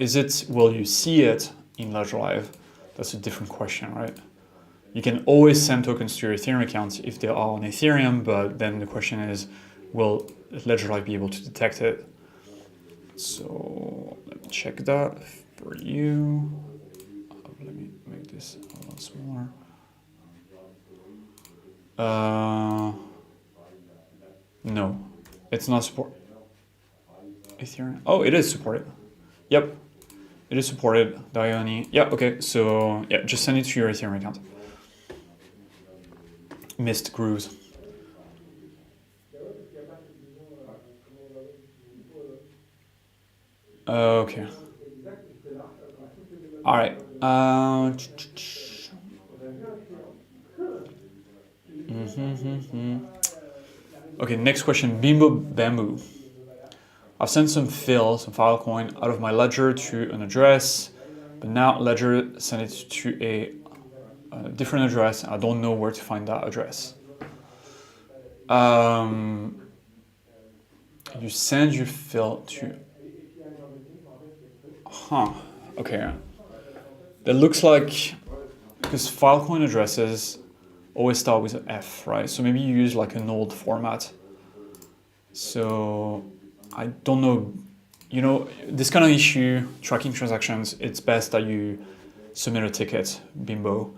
will you see it in Ledger Live? That's a different question, right? You can always send tokens to your Ethereum accounts if they are on Ethereum, but then the question is, will Ledger Live be able to detect it? So let me check that for you. Let me make this a lot smaller. No, it's not support Ethereum. Oh, it is supported. Yep, it is supported. Dione. Yeah, okay. So yeah, just send it to your Ethereum account. Missed grooves. Okay. All right. Okay, next question. Bimbo Bamboo. I've sent some Filecoin out of my ledger to an address, but now Ledger sent it to a different address. I don't know where to find that address. You send your fill to... Okay. That looks like... Because Filecoin addresses always start with an F, right? So maybe you use like an old format. So I don't know, this kind of issue, tracking transactions, it's best that you submit a ticket, Bimbo.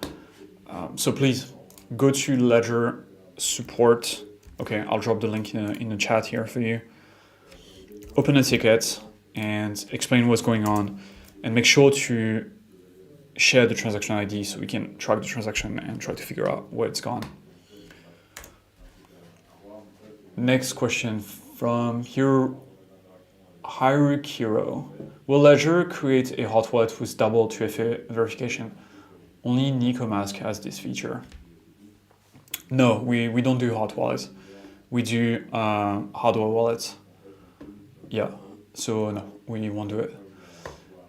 So please go to Ledger support. Okay, I'll drop the link in the chat here for you. Open a ticket and explain what's going on, and make sure to share the transaction ID so we can track the transaction and try to figure out where it's gone. Next question from Hirukiro. Will Ledger create a hot wallet with double 2FA verification? Only NicoMask has this feature. No, we don't do hot wallets. We do hardware wallets. Yeah, so no, we won't do it.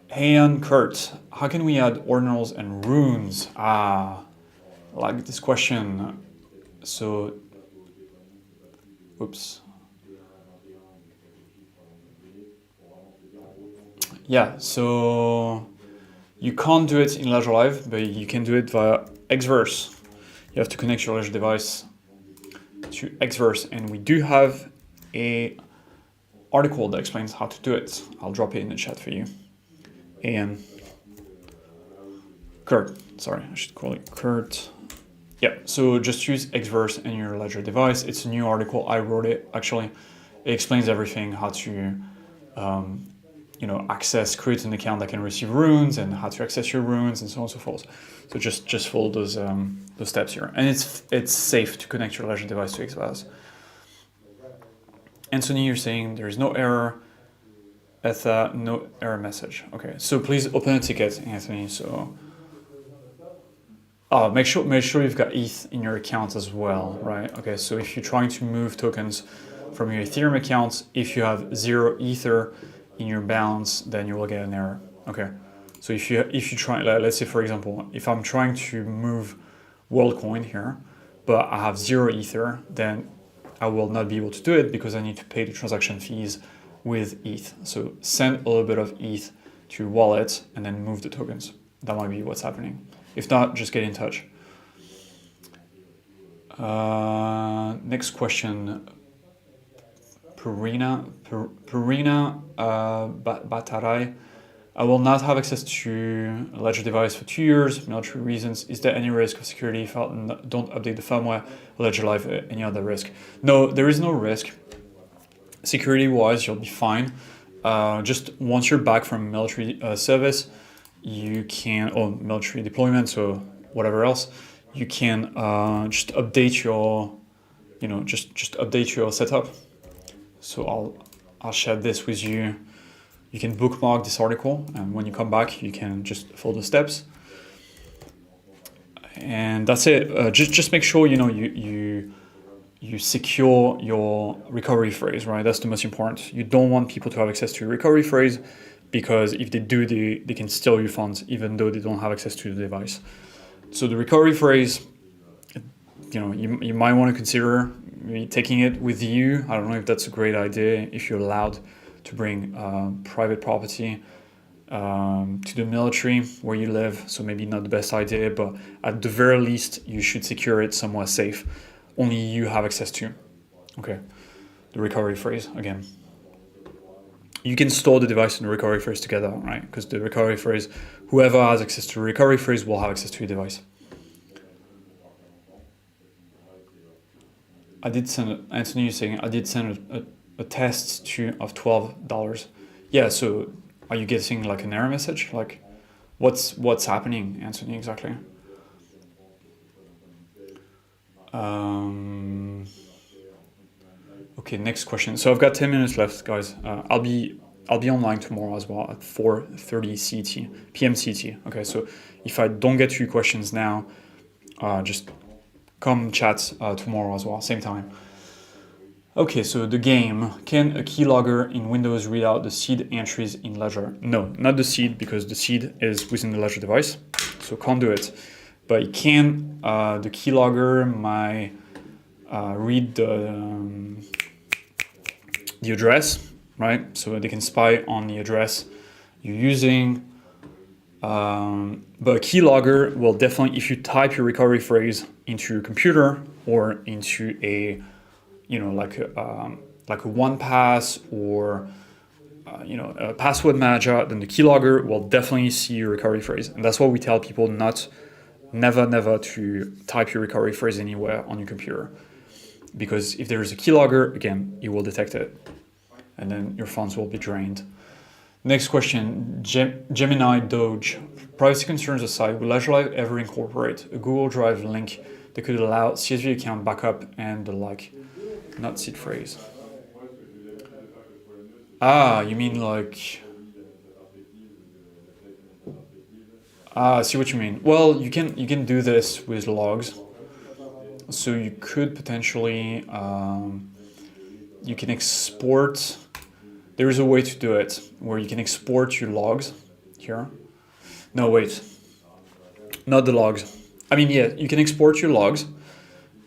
Hey, and Kurt, how can we add ordinals and runes? Like this question. So, oops. Yeah, so you can't do it in Ledger Live, but you can do it via Xverse. You have to connect your Ledger device to Xverse, and we do have a article that explains how to do it. I'll drop it in the chat for you. And Kurt, sorry, I should call it Kurt. Yeah, so just use Xverse in your Ledger device. It's a new article, I wrote it actually. It explains everything, how to create an account that can receive runes and how to access your runes and so on and so forth. So just follow those steps here. And it's safe to connect your Ledger device to Xverse. Anthony, you're saying there is no error. Etha, no error message. Okay, so please open a ticket, Anthony. So make sure you've got ETH in your account as well, right? Okay, so if you're trying to move tokens from your Ethereum account, if you have 0 Ether in your balance, then you will get an error. Okay, so if you try, let's say for example, if I'm trying to move WorldCoin here, but I have 0 Ether, then I will not be able to do it because I need to pay the transaction fees with ETH. So send a little bit of ETH to your wallet and then move the tokens. That might be what's happening. If not, just get in touch. Next question. Purina Batarai. I will not have access to a Ledger device for 2 years, military reasons. Is there any risk of security if I don't update the firmware? Ledger Live, any other risk? No, there is no risk. Security-wise, you'll be fine. Just once you're back from military service, you can, or military deployment, so whatever else, you can just update your, just update your setup. So I'll share this with you. You can bookmark this article, and when you come back, you can just follow the steps. And that's it. Just make sure you secure your recovery phrase, right? That's the most important. You don't want people to have access to your recovery phrase, because if they do, they can steal your funds even though they don't have access to the device. So the recovery phrase, you might want to consider maybe taking it with you. I don't know if that's a great idea if you're allowed to bring private property to the military where you live. So maybe not the best idea, but at the very least, you should secure it somewhere safe. Only you have access to. Okay, the recovery phrase again. You can store the device and the recovery phrase together, right? Because the recovery phrase, whoever has access to the recovery phrase will have access to your device. I did send, Anthony, you're saying, I did send a test of $12. Yeah, so are you getting like an error message? Like, what's happening, Anthony, exactly? Okay, next question. So I've got 10 minutes left, guys. I'll be online tomorrow as well at 4:30 p.m. CT. Okay, so if I don't get to your questions now, just come chat tomorrow as well, same time. Okay, so the game. Can a keylogger in Windows read out the seed entries in Ledger? No, not the seed, because the seed is within the Ledger device, so can't do it. But it can, the keylogger might read the address, right? So they can spy on the address you're using. But a keylogger will definitely, if you type your recovery phrase into your computer or into a, like a one pass or a password manager, then the keylogger will definitely see your recovery phrase. And that's why we tell people never to type your recovery phrase anywhere on your computer. Because if there is a keylogger, again, it will detect it. And then your funds will be drained. Next question, Gemini Doge. Privacy concerns aside, will LedgerLive ever incorporate a Google Drive link that could allow CSV account backup and the like? Not seed phrase. You mean like... I see what you mean. Well, you can do this with logs. So you could potentially, you can export, there is a way to do it where you can export your logs here. No, wait, not the logs. I mean, yeah, you can export your logs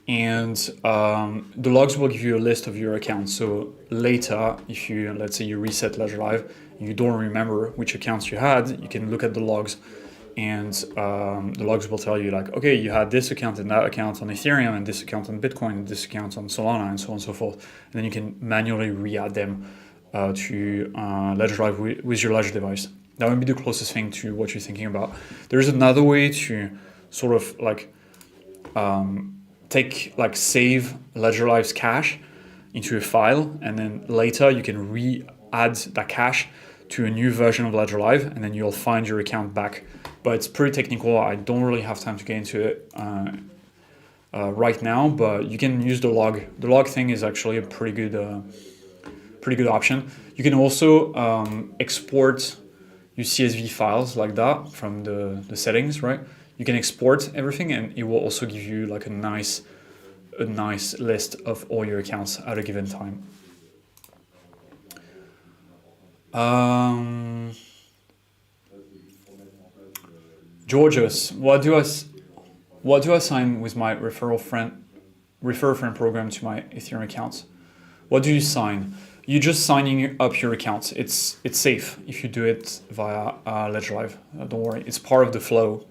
and the logs will give you a list of your accounts. So later, if you, let's say you reset LedgerLive, you don't remember which accounts you had, you can look at the logs and the logs will tell you like, okay, you had this account and that account on Ethereum and this account on Bitcoin and this account on Solana and so on and so forth. And then you can manually re-add them to LedgerLive with your Ledger device. That would be the closest thing to what you're thinking about. There's another way to sort of like save LedgerLive's cache into a file, and then later you can re-add that cache to a new version of LedgerLive, and then you'll find your account back. But it's pretty technical. I don't really have time to get into it right now, but you can use the log. The log thing is actually a pretty good option. You can also export your CSV files like that from the settings, right? You can export everything, and it will also give you like a nice list of all your accounts at a given time. Georgios, what do I sign with my refer friend program to my Ethereum accounts? What do you sign? You're just signing up your accounts. It's safe if you do it via LedgerLive. Don't worry, it's part of the flow.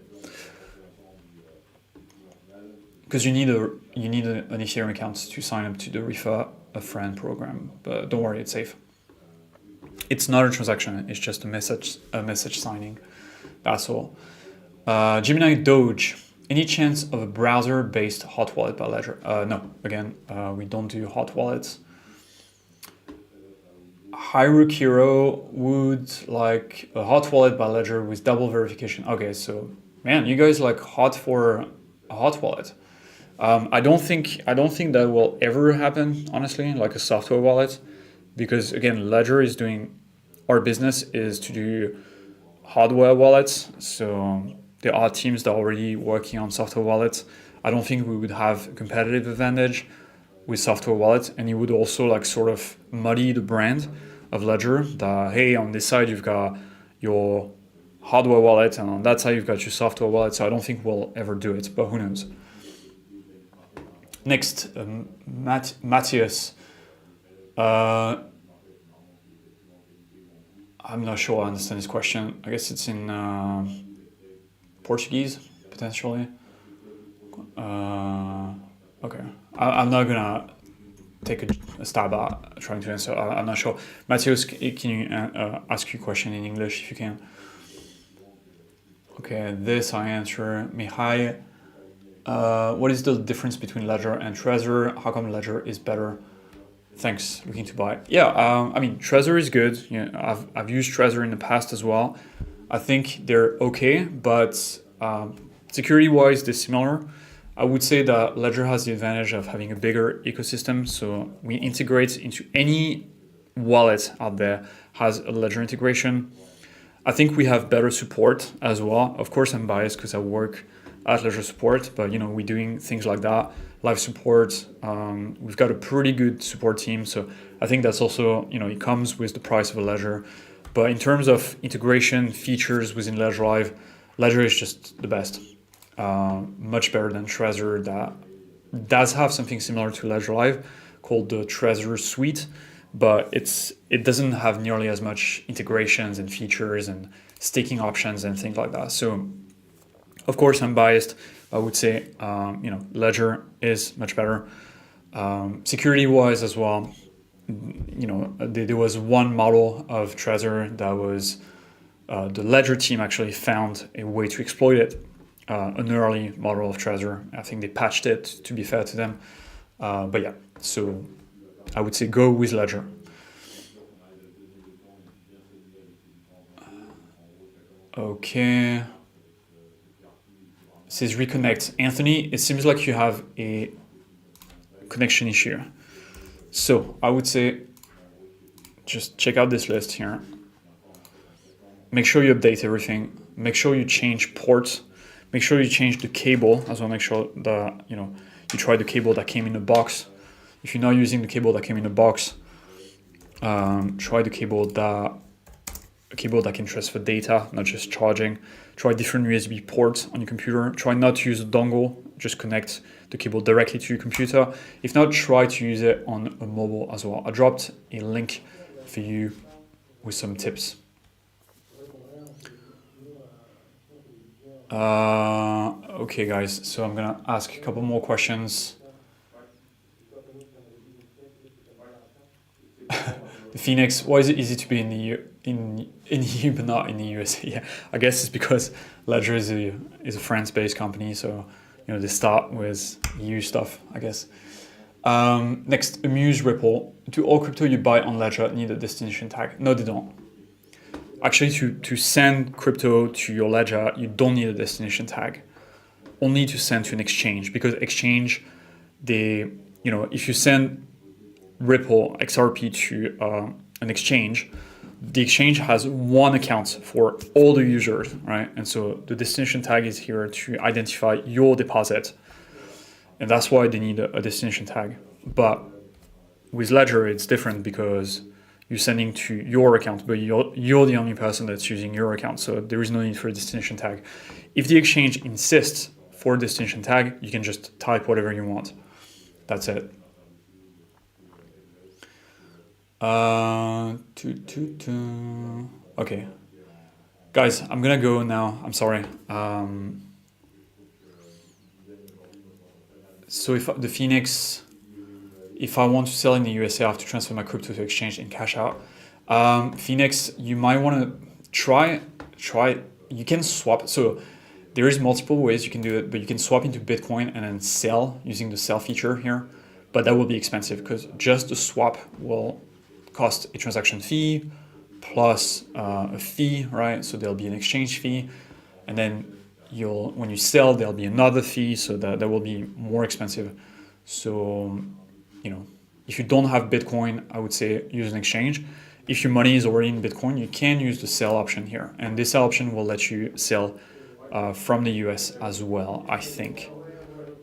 Because you need an Ethereum account to sign up to the refer a friend program. But don't worry, it's safe. It's not a transaction. It's just a message signing. That's all. Gemini Doge. Any chance of a browser-based hot wallet by Ledger? No. Again, we don't do hot wallets. Hyrukiro would like a hot wallet by Ledger with double verification. Okay, so man, you guys like hot for a hot wallet. I don't think that will ever happen, honestly, like a software wallet, because again, Ledger is doing, our business is to do hardware wallets. So there are teams that are already working on software wallets. I don't think we would have a competitive advantage with software wallets, and it would also like sort of muddy the brand of Ledger. That hey, on this side you've got your hardware wallet, and on that side you've got your software wallet. So I don't think we'll ever do it, but who knows. Next, Matthias. I'm not sure I understand this question. I guess it's in Portuguese, potentially. Okay. I'm not gonna take a stab at trying to answer. I'm not sure. Matthias, can you ask your question in English if you can? Okay, this I answer. Mihai, what is the difference between Ledger and Trezor? How come Ledger is better? Thanks, looking to buy. Yeah, I mean, Trezor is good. You know, I've used Trezor in the past as well. I think they're okay, but security-wise, they're similar. I would say that Ledger has the advantage of having a bigger ecosystem. So we integrate into any wallet out there has a Ledger integration. I think we have better support as well. Of course, I'm biased because I work at Ledger support, but you know, we're doing things like that, live support. We've got a pretty good support team. So I think that's also, you know, it comes with the price of a Ledger. But in terms of integration features within Ledger Live, Ledger is just the best. Much better than Trezor, that does have something similar to Ledger Live called the Trezor Suite, but it doesn't have nearly as much integrations and features and staking options and things like that. So of course I'm biased. I would say you know, Ledger is much better. Security wise as well, you know, there was one model of Trezor that was the Ledger team actually found a way to exploit it. An early model of Trezor. I think they patched it, to be fair to them. But yeah, so I would say go with Ledger. Okay. It says reconnect. Anthony, it seems like you have a connection issue. So I would say just check out this list here. Make sure you update everything. Make sure you change ports. Make sure you change the cable as well. Make sure that, you know, you try the cable that came in the box. If you're not using the cable that came in the box, try the cable that can transfer data, not just charging. Try different USB ports on your computer. Try not to use a dongle. Just connect the cable directly to your computer. If not, try to use it on a mobile as well. I dropped a link for you with some tips. Okay, guys, so I'm gonna ask a couple more questions. The Phoenix, why is it easy to be in the EU but not in the USA? Yeah, I guess it's because Ledger is a France-based company, so you know they start with EU stuff, I guess. Next, Amuse Ripple. Do all crypto you buy on Ledger need a destination tag? No, they don't. Actually, to send crypto to your Ledger, you don't need a destination tag. Only to send to an exchange, because exchange, you know, if you send Ripple XRP to an exchange, the exchange has one account for all the users, right? And so the destination tag is here to identify your deposit, and that's why they need a destination tag. But with Ledger, it's different because you're sending to your account, but you're the only person that's using your account, so there is no need for a destination tag. If the exchange insists for a destination tag, you can just type whatever you want. That's it. Okay, guys, I'm gonna go now. I'm sorry. So if the Phoenix, if I want to sell in the USA, I have to transfer my crypto to exchange and cash out. Phoenix, you might want to try. You can swap. So there is multiple ways you can do it, but you can swap into Bitcoin and then sell using the sell feature here. But that will be expensive because just the swap will cost a transaction fee plus a fee, right? So there'll be an exchange fee, and then when you sell, there'll be another fee, so that will be more expensive. So, you know, if you don't have Bitcoin, I would say use an exchange. If your money is already in Bitcoin, you can use the sell option here, and this sell option will let you sell from the US as well, I think.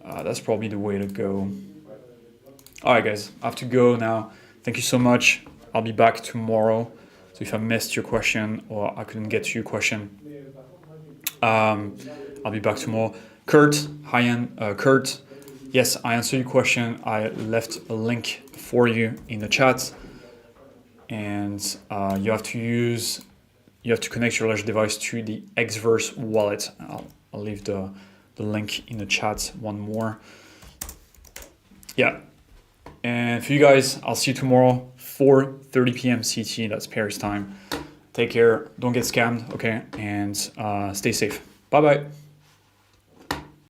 That's probably the way to go. All right, guys, I have to go now. Thank you so much. I'll be back tomorrow. So if I missed your question or I couldn't get to your question, I'll be back tomorrow. Kurt, Kurt. Yes, I answered your question. I left a link for you in the chat, and you have to connect your Ledger device to the Xverse wallet. I'll leave the link in the chat one more. Yeah, and for you guys, I'll see you tomorrow, 4:30 p.m. CT. That's Paris time. Take care. Don't get scammed. Okay, and stay safe. Bye bye.